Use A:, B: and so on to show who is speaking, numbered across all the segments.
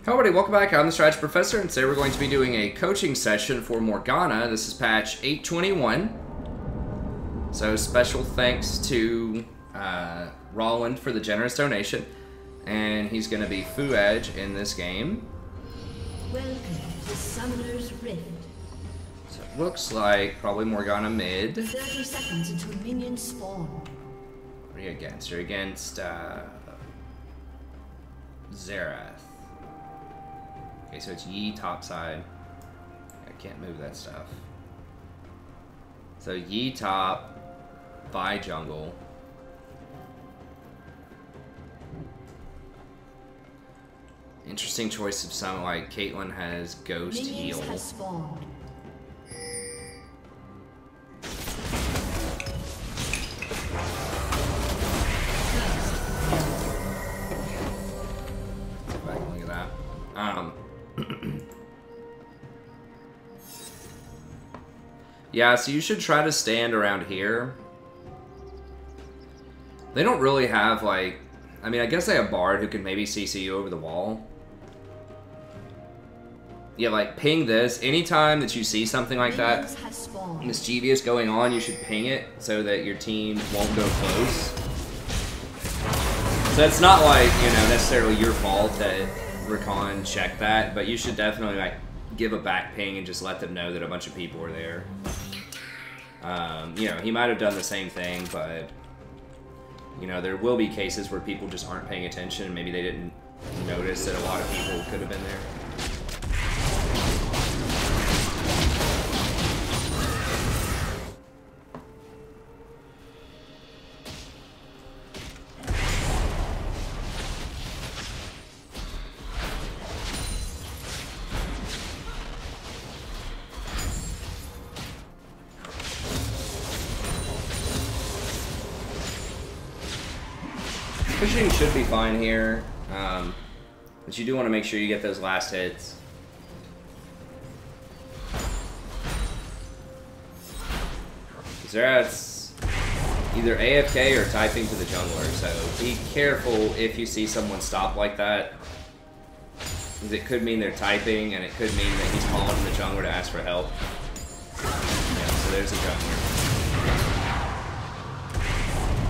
A: Hello everybody, welcome back. I'm the Strategy Professor, and today we're going to be doing a coaching session for Morgana. This is patch 821. So special thanks to Roland for the generous donation. And he's going to be Fu Edge in this game.
B: Welcome to Summoner's Rift.
A: So it looks like probably Morgana mid.
B: 30 seconds until minions spawn.
A: What are you against? You're against Zerath. Okay, so it's Yi topside. I can't move that stuff. So Yi top, Vi jungle. Interesting choice of some, like Caitlyn has Ghost
B: Minions
A: Heal.
B: has spawned.
A: Sit back and look at that. Yeah, so you should try to stand around here. They don't really have, like... I mean, I guess they have Bard who can maybe CC you over the wall. Yeah, like, ping this. Anytime that you see something like that, mischievous going on, you should ping it so that your team won't go close. So it's not like, you know, necessarily your fault that Recon checked that, but you should definitely, like, give a back ping and just let them know that a bunch of people are there. You know, he might have done the same thing, but, you know, there will be cases where people just aren't paying attention and maybe they didn't notice that a lot of people could have been there. Pushing should be fine here, but you do want to make sure you get those last hits. Zerath's either AFK or typing to the jungler, so be careful if you see someone stop like that, because it could mean they're typing, and it could mean that he's calling the jungler to ask for help. Yeah, so there's a jungler.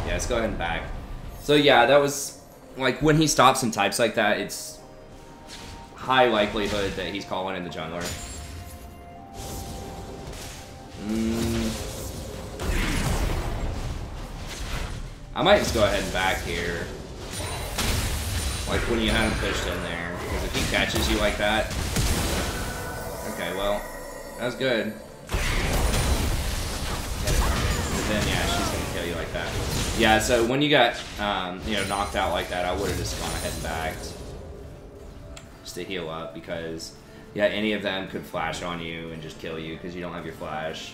A: Yeah, let's go ahead and back. So yeah, that was, like, when he stops and types like that, it's high likelihood that he's calling in the jungler. I might just go ahead and back here. Like when you have him pushed in there. Because if he catches you like that... Okay, well, that was good. But then, yeah, she's going to kill you like that. Yeah, so when you got, you know, knocked out like that, I would have just gone ahead and backed. Just to heal up, because, yeah, any of them could flash on you and just kill you because you don't have your flash.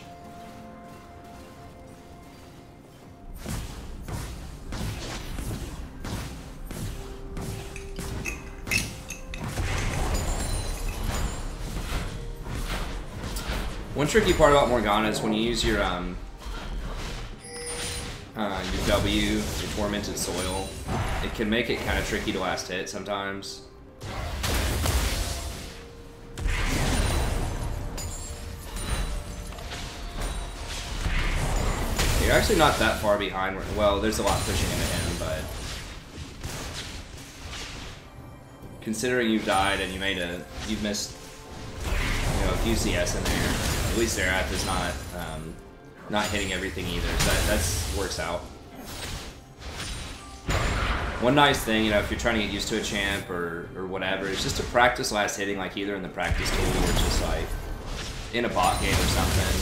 A: One tricky part about Morgana is when you use your W, your Tormented Soil, it can make it kind of tricky to last hit sometimes. You're actually not that far behind. Well, there's a lot pushing into him, but considering you've died and you've missed, you know, a few CS in there, at least Zerath is not hitting everything either, so that works out. One nice thing, you know, if you're trying to get used to a champ or whatever, is just to practice last hitting, like either in the practice tool or just like in a bot game or something,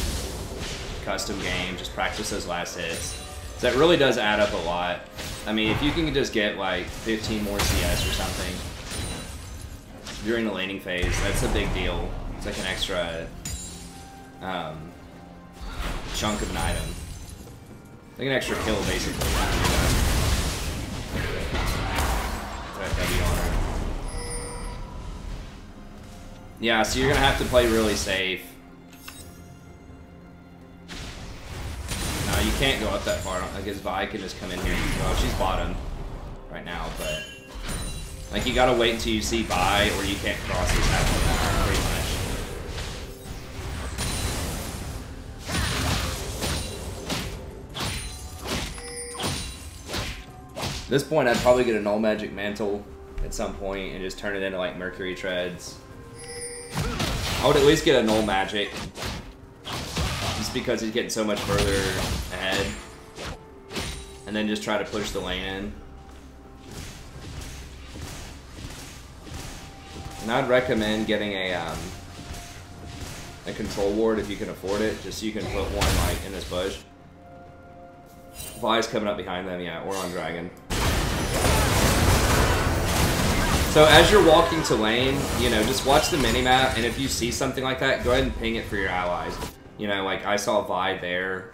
A: custom game, just practice those last hits. So that really does add up a lot. I mean, if you can just get like 15 more CS or something during the laning phase, that's a big deal. It's like an extra chunk of an item. Like an extra kill, basically. Yeah, so you're gonna have to play really safe. No, you can't go up that far. I guess Vi can just come in here. Well, she's bottom right now, but Like, you gotta wait until you see Vi, or you can't cross this half pretty much. At this point, I'd probably get a Null Magic Mantle at some point and just turn it into, like, Mercury Treads. I would at least get a Null Magic, just because he's getting so much further ahead. And then just try to push the lane in. And I'd recommend getting a control ward if you can afford it, just so you can put one like in this bush. Vi's coming up behind them, yeah, or on Dragon. So as you're walking to lane, you know, just watch the minimap, and if you see something like that, go ahead and ping it for your allies. You know, like I saw Vi there.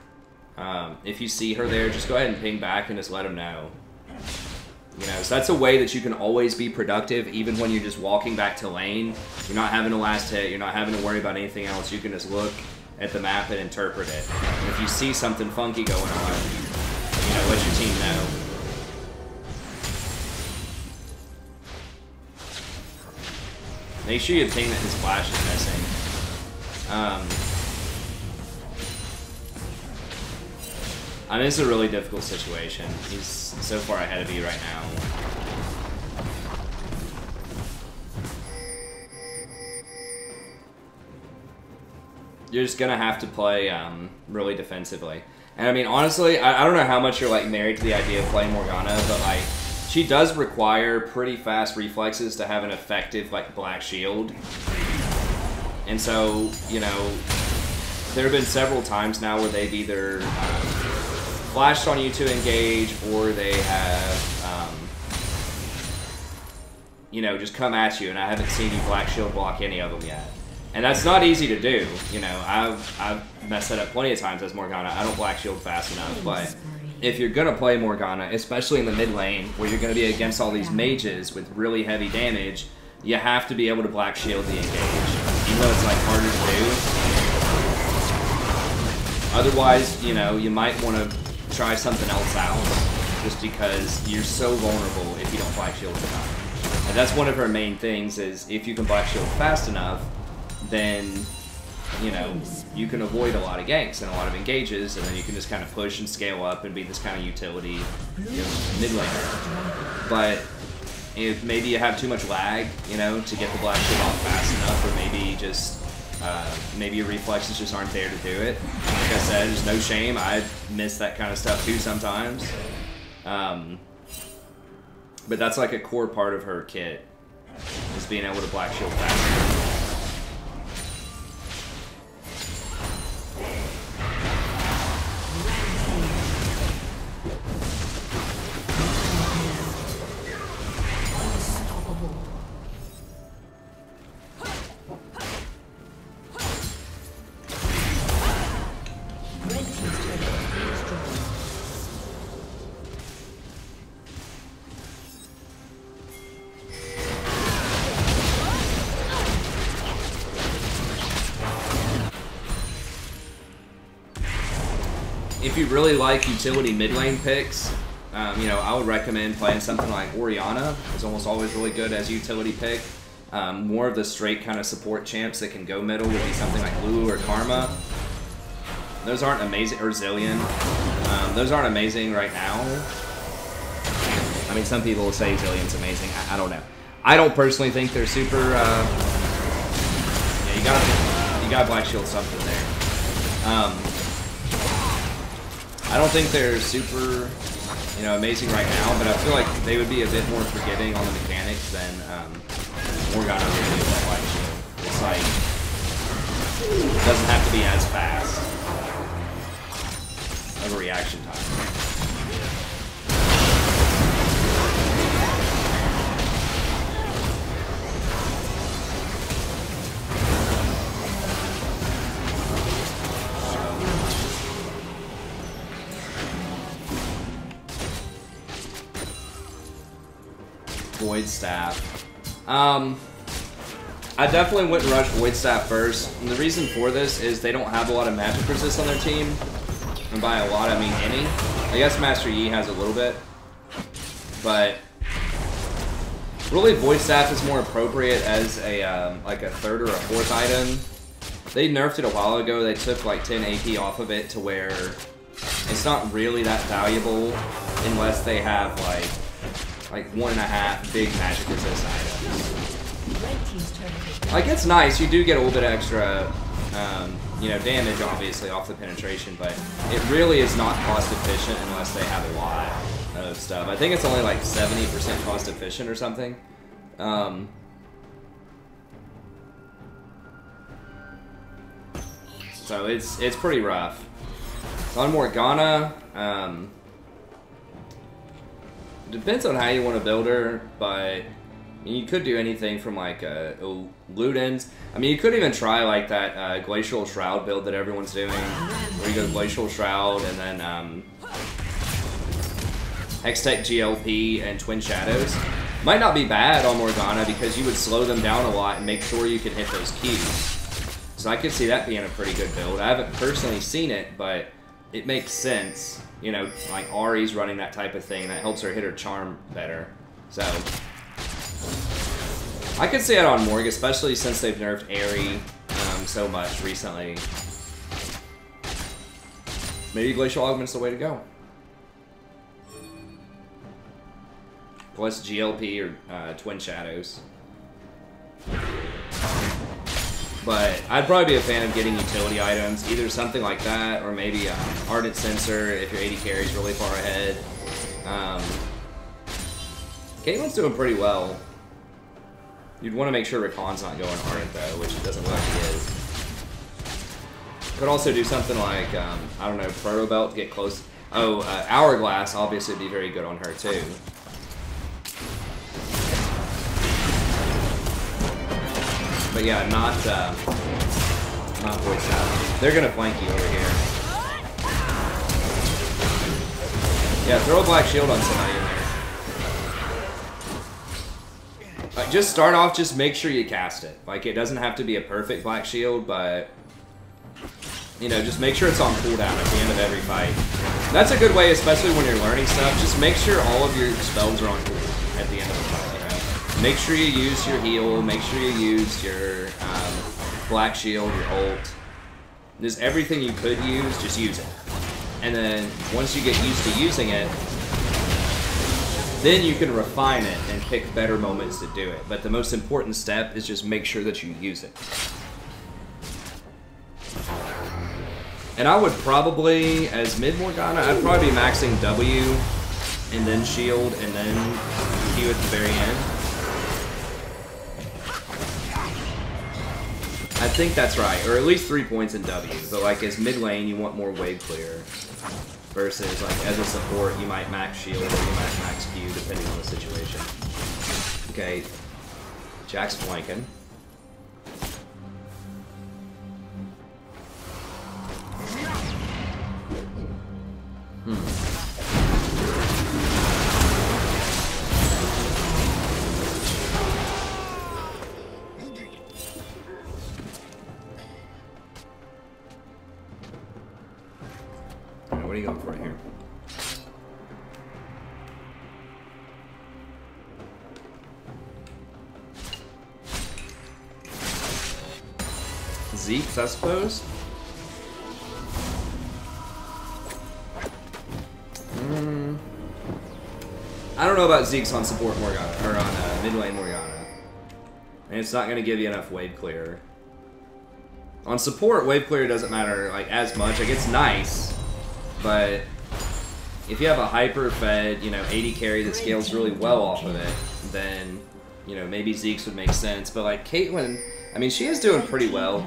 A: If you see her there, just go ahead and ping back and just let them know. You know, so that's a way that you can always be productive, even when you're just walking back to lane. You're not having a last hit, you're not having to worry about anything else. You can just look at the map and interpret it. And if you see something funky going on, you know, let your team know. Make sure you ping that his flash is missing. I mean, it's a really difficult situation. He's so far ahead of you right now. You're just gonna have to play really defensively. And I mean, honestly, I don't know how much you're like married to the idea of playing Morgana, but like, she does require pretty fast reflexes to have an effective like black shield. And so, you know, there have been several times now where they've either flashed on you to engage, or they have, you know, just come at you, and I haven't seen you black shield block any of them yet. And that's not easy to do, you know. I've messed that up plenty of times as Morgana. I don't black shield fast enough, but if you're gonna play Morgana, especially in the mid lane, where you're gonna be against all these mages with really heavy damage, you have to be able to black shield the engage, even though it's like harder to do. Otherwise, you know, you might want to try something else out, just because you're so vulnerable if you don't black shield enough. And that's one of her main things, is if you can black shield fast enough, then, you know, you can avoid a lot of ganks and a lot of engages, and then you can just kind of push and scale up and be this kind of utility, you know, mid laner. But if maybe you have too much lag, you know, to get the black shield off fast enough, or maybe just maybe your reflexes just aren't there to do it. Like I said, there's no shame. I miss that kind of stuff too sometimes. But that's like a core part of her kit, is being able to black shield faster. If you really like utility mid lane picks, you know, I would recommend playing something like Orianna. It's almost always really good as a utility pick. More of the straight kind of support champs that can go middle would be something like Lulu or Karma. Those aren't amazing, or Zillion. Those aren't amazing right now. I mean, some people will say Zillion's amazing. I don't know. I don't personally think they're super. Yeah, you gotta black shield something there. I don't think they're super, you know, amazing right now, but I feel like they would be a bit more forgiving on the mechanics than Morgana would be with that black shield. It's like, it doesn't have to be as fast of a reaction time. Void Staff. I definitely wouldn't rush Void Staff first. And the reason for this is they don't have a lot of magic resist on their team. And by a lot, I mean any. I guess Master Yi has a little bit. But Really, Void Staff is more appropriate as a like a third or a fourth item. They nerfed it a while ago. They took like 10 AP off of it to where it's not really that valuable unless they have like 1.5 big magic resist items. Like, it's nice. You do get a little bit extra, you know, damage obviously off the penetration, but it really is not cost efficient unless they have a lot of stuff. I think it's only like 70% cost efficient or something. So it's pretty rough. On Morgana, it depends on how you want to build her, but you could do anything from like Ludens. I mean, you could even try like that Glacial Shroud build that everyone's doing, where you go Glacial Shroud and then Hextech GLP and Twin Shadows. Might not be bad on Morgana because you would slow them down a lot and make sure you can hit those Qs. So I could see that being a pretty good build. I haven't personally seen it, but it makes sense. You know, like Ari's running that type of thing. That helps her hit her charm better. So I could see it on Morg, especially since they've nerfed Aerie so much recently. Maybe Glacial Augment's the way to go. Plus GLP or Twin Shadows. But I'd probably be a fan of getting utility items, either something like that, or maybe Ardent Sensor if your 80 carry's really far ahead. Caitlyn's doing pretty well. You'd want to make sure Rakan's not going Ardent though, which it doesn't look like he is. Could also do something like, I don't know, Proto Belt to get close. Oh, Hourglass obviously would be very good on her too. But yeah, not Void Staff. They're gonna flank you over here. Yeah, throw a Black Shield on somebody in there. Just start off, just make sure you cast it. Like, it doesn't have to be a perfect Black Shield, but you know, just make sure it's on cooldown at the end of every fight. That's a good way, especially when you're learning stuff. Just make sure all of your spells are on cooldown at the end of the fight. Make sure you use your heal, make sure you use your Black Shield, your ult. Just everything you could use, just use it. And then, once you get used to using it, then you can refine it and pick better moments to do it. But the most important step is just make sure that you use it. And I would probably, as mid Morgana, I'd probably be maxing W, and then shield, and then Q at the very end. I think that's right, or at least 3 points in W. But like as mid lane, you want more wave clear. Versus like as a support, you might max shield or you might max Q depending on the situation. Okay, Jack's flanking. What are you going for here? Zeke's, I suppose? I don't know about Zeke's on support Morgana, or on mid lane Morgana. And it's not going to give you enough wave clear. On support, wave clear doesn't matter like as much. Like, it's nice. But if you have a hyper-fed, you know, 80 carry that scales really well off of it, then, you know, maybe Zeke's would make sense. But, like, Caitlyn, I mean, she is doing pretty well.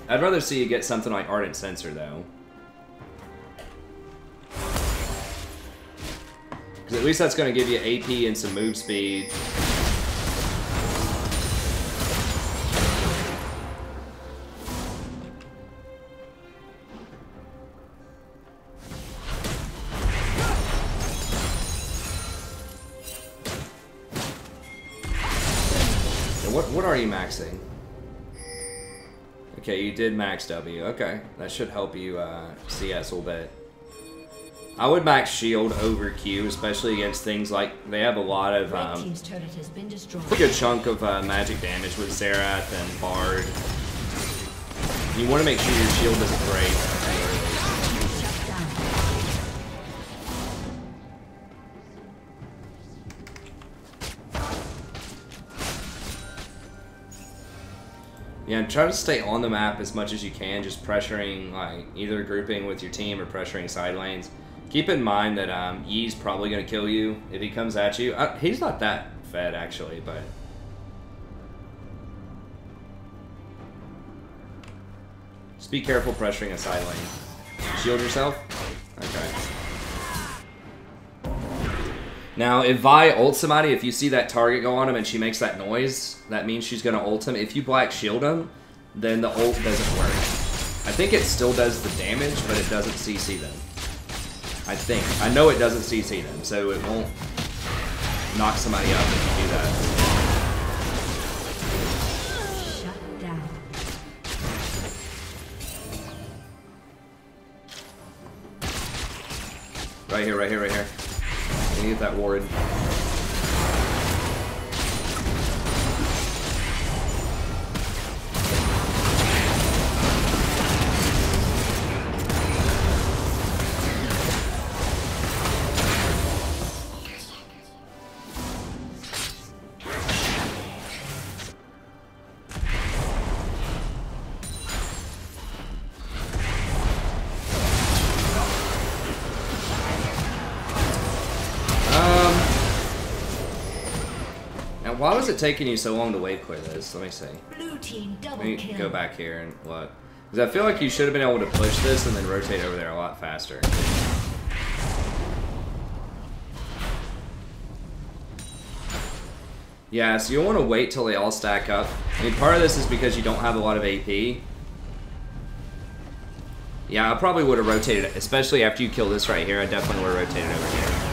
A: I'd rather see you get something like Ardent Sensor, though. Because at least that's going to give you AP and some move speed. What are you maxing? Okay, you did max W. Okay, that should help you CS a little bit. I would max shield over Q, especially against things like they have a lot of
B: Red team's turret has been destroyed.
A: a good chunk of magic damage with Zerath and Bard. You want to make sure your shield doesn't break.
B: Shut down.
A: Yeah, and try to stay on the map as much as you can, just pressuring, like, either grouping with your team or pressuring side lanes. Keep in mind that Yi's probably going to kill you if he comes at you. He's not that fed, actually, but... Just be careful pressuring a side lane. Shield yourself? Okay. Now, if Vi ults somebody, if you see that target go on him and she makes that noise, that means she's going to ult him. If you black shield him, then the ult doesn't work. I think it still does the damage, but it doesn't CC them. I think. I know it doesn't CC them, so it won't knock somebody up if you do that.
B: Shut down.
A: Right here, right here, right here. We need that ward. Why was it taking you so long to wave clear this? Let me see.
B: Blue team double
A: Let me
B: kill.
A: go back here and look. Because I feel like you should have been able to push this and then rotate over there a lot faster. Yeah, so you'll want to wait till they all stack up. I mean, part of this is because you don't have a lot of AP. Yeah, I probably would have rotated, especially after you kill this right here, I definitely would have rotated over here.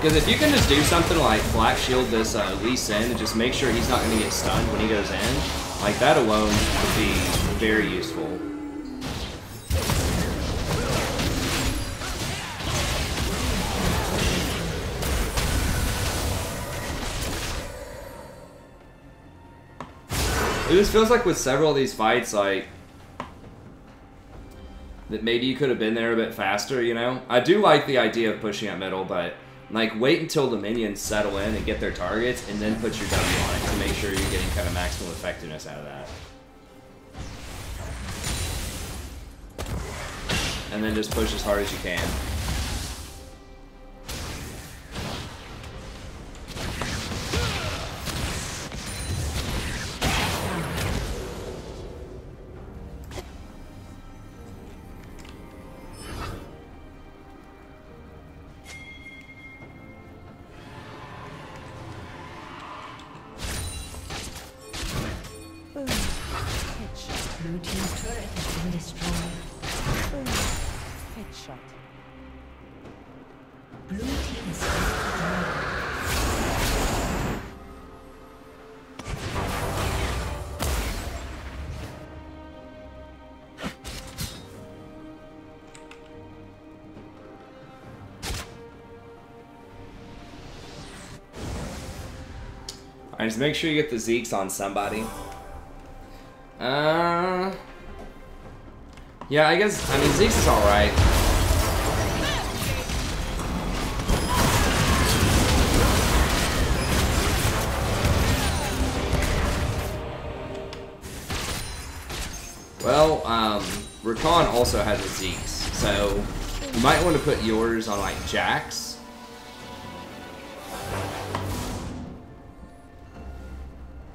A: Because if you can just do something like Black Shield this Lee Sin and just make sure he's not going to get stunned when he goes in, like that alone would be very useful. It just feels like with several of these fights, like, that maybe you could have been there a bit faster, you know? I do like the idea of pushing up middle, but like wait until the minions settle in and get their targets and then put your W on it to make sure you're getting kind of maximum effectiveness out of that. And then just push as hard as you can.
B: Blue team's turret has been destroyed.
C: Headshot.
B: Blue team is destroyed.
A: Alright, just make sure you get the Zeeks on somebody. Yeah, I guess, I mean, Zeeks is alright. Well, Rakan also has a Zeeks, so you might want to put yours on, like, Jax.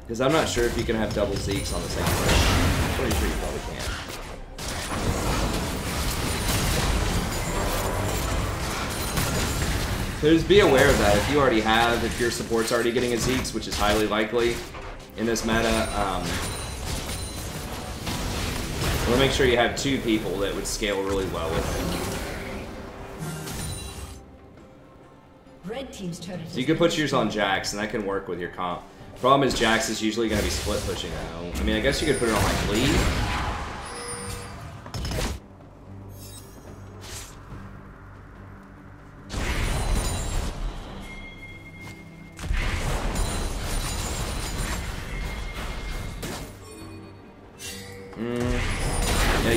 A: Because I'm not sure if you can have double Zeeks on the same person. I'm pretty sure you probably can. So just be aware of that. If you already have, if your support's already getting a Zeeks, which is highly likely in this meta, you want to make sure you have two people that would scale really well with it.
B: Red team's turret.
A: So you can put yours on Jax, and that can work with your comp. Problem is, Jax is usually going to be split pushing though. I mean, I guess you could put it on like Lee.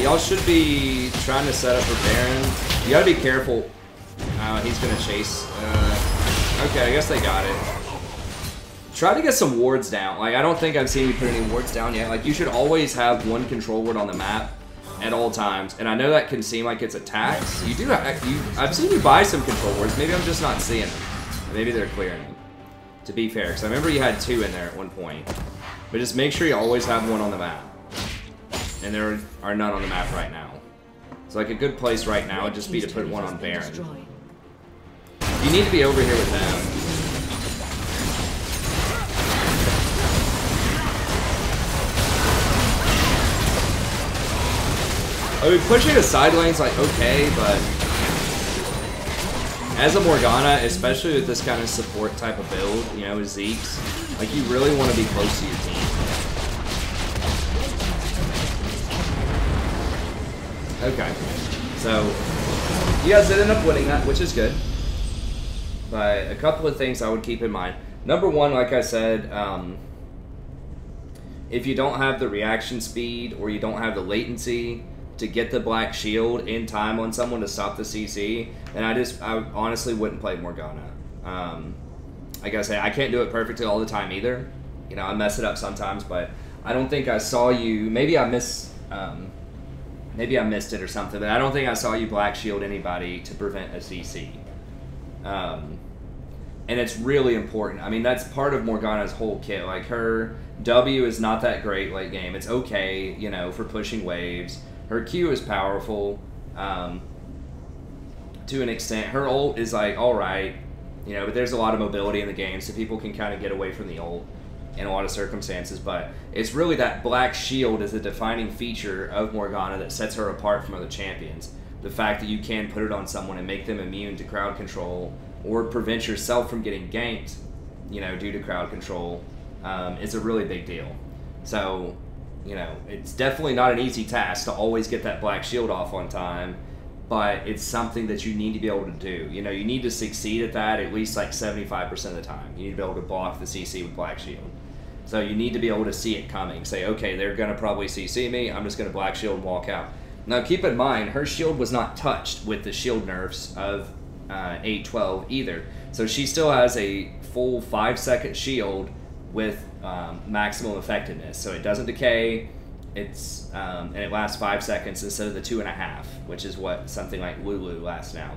A: y'all should be trying to set up for Baron. You gotta be careful. He's gonna chase. Okay, I guess they got it. Try to get some wards down. Like, I don't think I've seen you put any wards down yet. Like, you should always have one control ward on the map at all times. And I know that can seem like it's a tax. You do. I've seen you buy some control wards. Maybe I'm just not seeing them. Maybe they're clearing them. To be fair, because I remember you had 2 in there at one point. But just make sure you always have one on the map. And there are none on the map right now. So like a good place right now would just be to put one on Baron. You need to be over here with them. I mean, pushing the side lane's like okay, but as a Morgana, especially with this kind of support type of build, you know, with Zeke's, like you really want to be close to your team. Okay, so you guys did end up winning that, which is good. But a couple of things I would keep in mind. Number one, like I said, if you don't have the reaction speed or you don't have the latency to get the black shield in time on someone to stop the CC, then I honestly wouldn't play Morgana. Like I say, I can't do it perfectly all the time either. You know, I mess it up sometimes, but I don't think I saw you. Maybe I missed it or something, but I don't think I saw you black shield anybody to prevent a CC. And it's really important. I mean, that's part of Morgana's whole kit. Like, her W is not that great late game. It's okay, you know, for pushing waves. Her Q is powerful to an extent. Her ult is like, alright, you know, but there's a lot of mobility in the game, so people can kind of get away from the ult in a lot of circumstances. But it's really that black shield is a defining feature of Morgana that sets her apart from other champions. The fact that you can put it on someone and make them immune to crowd control or prevent yourself from getting ganked, you know, due to crowd control, is a really big deal. So, you know, it's definitely not an easy task to always get that black shield off on time, but it's something that you need to be able to do. You know, you need to succeed at that at least like 75% of the time. You need to be able to block the CC with black shield. So you need to be able to see it coming. Say, okay, they're going to probably CC me. I'm just going to black shield and walk out. Now, keep in mind, her shield was not touched with the shield nerfs of 8-12 either. So she still has a full 5-second shield with maximum effectiveness. So it doesn't decay, it's and it lasts 5 seconds instead of the 2.5, which is what something like Lulu lasts now.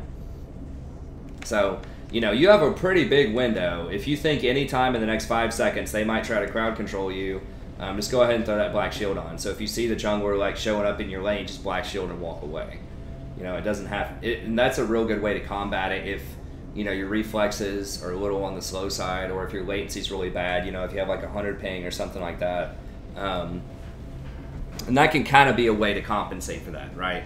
A: So, you know, you have a pretty big window. If you think any time in the next 5 seconds they might try to crowd control you, just go ahead and throw that black shield on. So if you see the jungler like showing up in your lane, just black shield and walk away. You know, it doesn't have it, and that's a real good way to combat it if, you know, your reflexes are a little on the slow side, or if your latency is really bad. You know, if you have like 100 ping or something like that, and that can kind of be a way to compensate for that, right?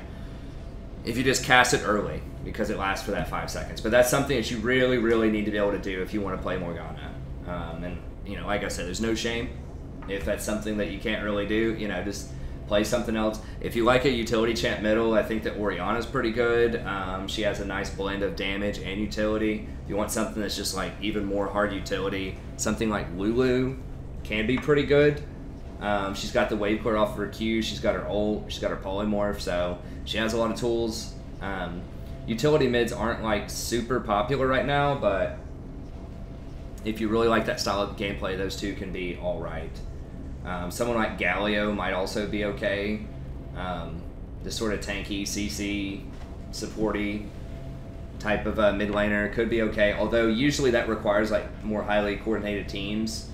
A: If you just cast it early because it lasts for that 5 seconds. But that's something that you really, really need to be able to do if you want to play Morgana. And you know, like I said, there's no shame if that's something that you can't really do. You know, just play something else. If you like a utility champ middle, I think that Orianna's pretty good. She has a nice blend of damage and utility. If you want something that's just like even more hard utility, something like Lulu can be pretty good. She's got the wave clear off of her Q, she's got her ult, she's got her polymorph, so she has a lot of tools. Utility mids aren't like super popular right now, but if you really like that style of gameplay, those two can be alright. Someone like Galio might also be okay. This sort of tanky, CC, supporty type of mid laner could be okay, although usually that requires like more highly coordinated teams.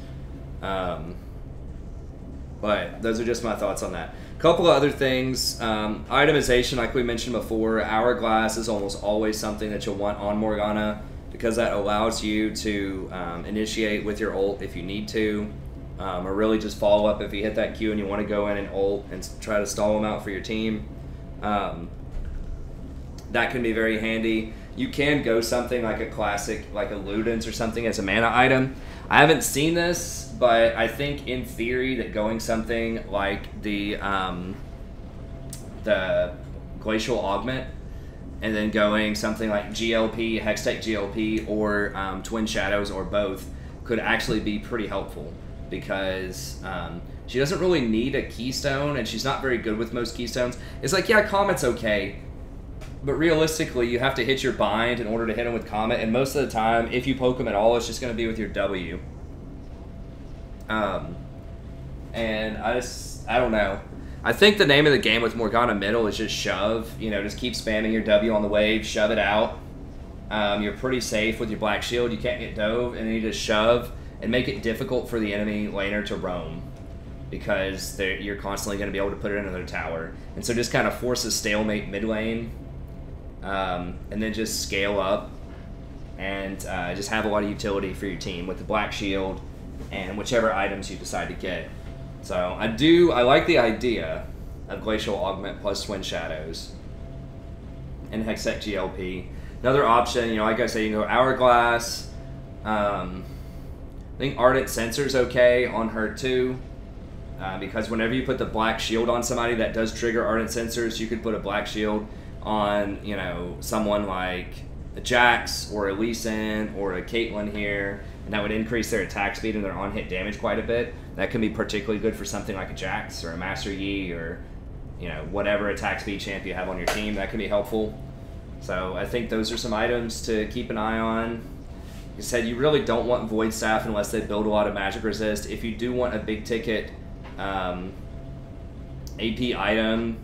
A: But those are just my thoughts on that. A couple of other things. Itemization, like we mentioned before, Hourglass is almost always something that you'll want on Morgana because that allows you to initiate with your ult if you need to. Or really just follow up if you hit that Q and you want to go in and ult and try to stall them out for your team. That can be very handy. You can go something like a classic, like a Ludens or something as a mana item. I haven't seen this, but I think in theory that going something like the Glacial Augment and then going something like GLP, Hextech GLP, or Twin Shadows, or both, could actually be pretty helpful. because she doesn't really need a keystone, and she's not very good with most keystones. It's like, yeah, Comet's okay, but realistically, you have to hit your bind in order to hit him with Comet, and most of the time, if you poke him at all, it's just going to be with your W. And I don't know. I think the name of the game with Morgana middle is just shove. You know, just keep spamming your W on the wave, shove it out. You're pretty safe with your black shield. You can't get dove, and then you just shove and make it difficult for the enemy laner to roam, because you're constantly going to be able to put it into their tower. And so just kind of force a stalemate mid lane, and then just scale up and just have a lot of utility for your team with the black shield and whichever items you decide to get. So I like the idea of Glacial Augment plus Twin Shadows and Hextech GLP. Another option, you know, like I say, you can go Hourglass. I think Ardent Sensor's okay on her too, because whenever you put the black shield on somebody, that does trigger Ardent Sensors. You could put a black shield on, you know, someone like a Jax or a Lee Sin or a Caitlyn here, and that would increase their attack speed and their on-hit damage quite a bit. That can be particularly good for something like a Jax or a Master Yi or, you know, whatever attack speed champ you have on your team. That can be helpful. So I think those are some items to keep an eye on. Like I said, you really don't want Void Staff unless they build a lot of magic resist. If you do want a big ticket AP item,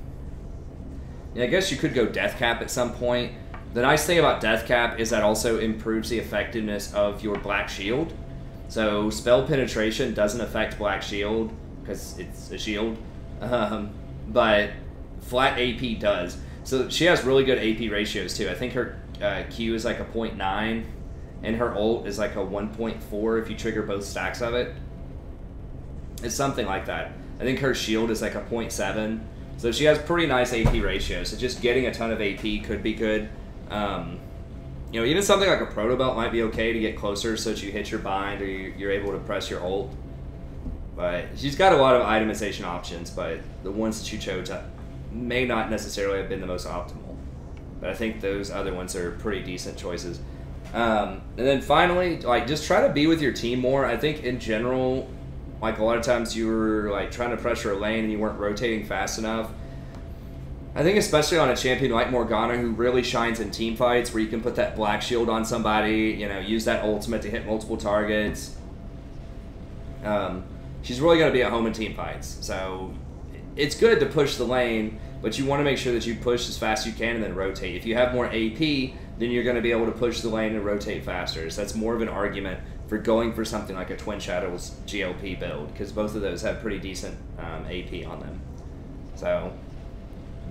A: yeah, I guess you could go Death Cap at some point. The nice thing about Death Cap is that also improves the effectiveness of your Black Shield. So Spell Penetration doesn't affect Black Shield because it's a shield, but Flat AP does. So she has really good AP ratios too. I think her Q is like a 0.9 and her ult is like a 1.4 if you trigger both stacks of it. It's something like that. I think her shield is like a 0.7. So she has pretty nice AP ratios. So just getting a ton of AP could be good. You know, even something like a Proto Belt might be okay to get closer so that you hit your bind or you're able to press your ult. But she's got a lot of itemization options, but the ones that you chose may not necessarily have been the most optimal. But I think those other ones are pretty decent choices. And then finally, like, just try to be with your team more. I think in general, like, a lot of times you were like trying to pressure a lane and you weren't rotating fast enough. I think especially on a champion like Morgana, who really shines in team fights, where you can put that black shield on somebody, you know, use that ultimate to hit multiple targets. She's really going to be at home in team fights. So it's good to push the lane, but you want to make sure that you push as fast as you can and then rotate. If you have more AP, then you're going to be able to push the lane and rotate faster. So that's more of an argument for going for something like a Twin Shadows GLP build, because both of those have pretty decent AP on them. So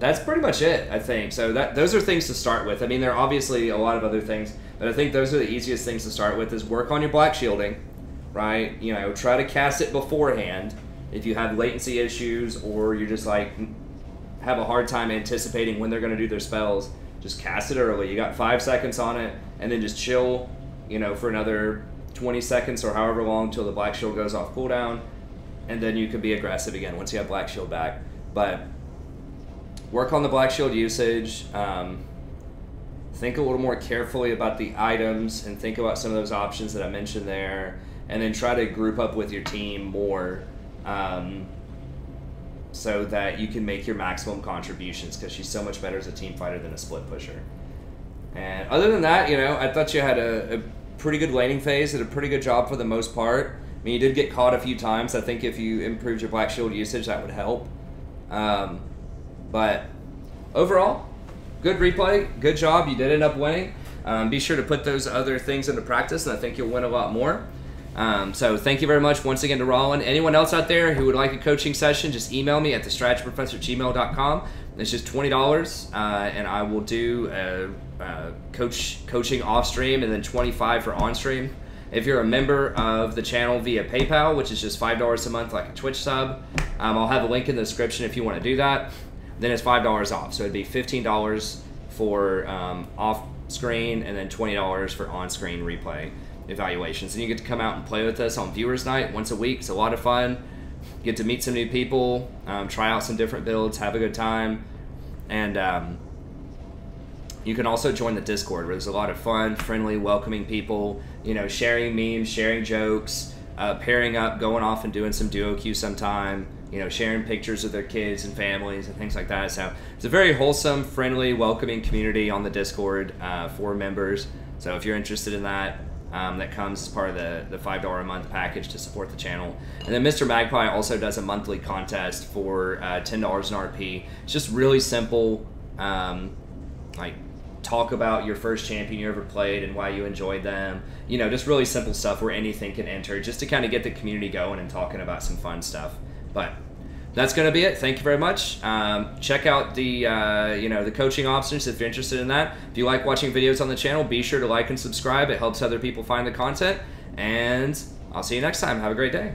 A: that's pretty much it, I think. So those are things to start with. I mean, there are obviously a lot of other things, but I think those are the easiest things to start with, is work on your black shielding, right? You know, try to cast it beforehand if you have latency issues or you're just like have a hard time anticipating when they're going to do their spells. Just cast it early. You got 5 seconds on it, and then just chill, you know, for another 20 seconds or however long until the black shield goes off cooldown, and then you can be aggressive again once you have black shield back. But work on the black shield usage. Think a little more carefully about the items and think about some of those options that I mentioned there, and then try to group up with your team more, so that you can make your maximum contributions, because she's so much better as a team fighter than a split pusher. And other than that, you know, I thought you had a pretty good laning phase, did a pretty good job for the most part. I mean, you did get caught a few times. I think if you improved your black shield usage, that would help. But overall, good replay, good job. You did end up winning. Be sure to put those other things into practice, and I think you'll win a lot more. So thank you very much once again to Rollin. Anyone else out there who would like a coaching session, just email me at thestrategyprofessor@gmail.com. It's just $20, and I will do coaching off stream, and then $25 for on stream. If you're a member of the channel via PayPal, which is just $5 a month, like a Twitch sub, I'll have a link in the description if you want to do that. Then it's $5 off, so it'd be $15 for off screen, and then $20 for on screen replay evaluations. And you get to come out and play with us on Viewers Night once a week. It's a lot of fun. Get to meet some new people, try out some different builds, have a good time, and you can also join the Discord, where there's a lot of fun, friendly, welcoming people, you know, sharing memes, sharing jokes, pairing up, going off and doing some duo queue sometime, you know, sharing pictures of their kids and families and things like that. So it's a very wholesome, friendly, welcoming community on the Discord for members. So if you're interested in that, that comes as part of the $5 a month package to support the channel. And then Mr. Magpie also does a monthly contest for $10 in RP. It's just really simple, like talk about your first champion you ever played and why you enjoyed them. You know, just really simple stuff where anything can enter, just to kind of get the community going and talking about some fun stuff. But that's going to be it. Thank you very much. Check out the you know, the coaching options if you're interested in that. If you like watching videos on the channel, be sure to like and subscribe. It helps other people find the content. And I'll see you next time. Have a great day.